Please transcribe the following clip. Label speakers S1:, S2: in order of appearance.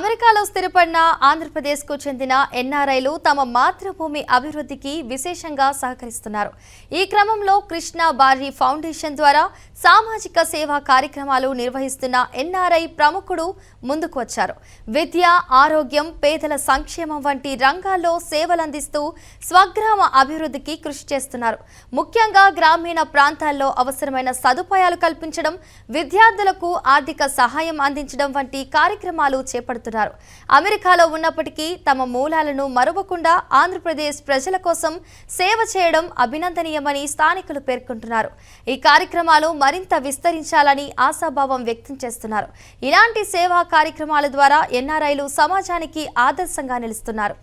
S1: అమెరికాలో స్థిరపడిన ఆంధ్రప్రదేశ్కు చెందిన ఎన్ఆర్ఐలు తమ మాతృభూమి అభివృద్ధికి విశేషంగా సహకరిస్తున్నారు. ఈ క్రమంలో కృష్ణ బారీ ఫౌండేషన్ ద్వారా సామాజిక సేవా కార్యక్రమాలు నిర్వహిస్తున్న ఎన్ఆర్ఐ ప్రముఖుడు ముందుకు వచ్చారు. విద్య, ఆరోగ్యం, పేదల సంక్షేమం వంటి రంగాల్లో సేవలందిస్తూ స్వగ్రామ అభివృద్ధికి కృషి చేస్తున్నారు. ముఖ్యంగా గ్రామీణ ప్రాంతాల్లో అవసరమైన సదుపాయాలు కల్పించడం, విద్యార్థులకు ఆర్థిక సహాయం అందించడం వంటి కార్యక్రమాలు చేపడుతున్నారు. అమెరికాలో ఉన్నప్పటికీ తమ మూలాలను మరువకుండా ఆంధ్రప్రదేశ్ ప్రజల కోసం సేవ చేయడం అభినందనీయమని స్థానికులు పేర్కొంటున్నారు. ఈ కార్యక్రమాలు మరింత విస్తరించాలని ఆశాభావం వ్యక్తం చేస్తున్నారు. ఇలాంటి సేవా కార్యక్రమాల ద్వారా ఎన్ఆర్ఐలు సమాజానికి ఆదర్శంగా నిలుస్తున్నారు.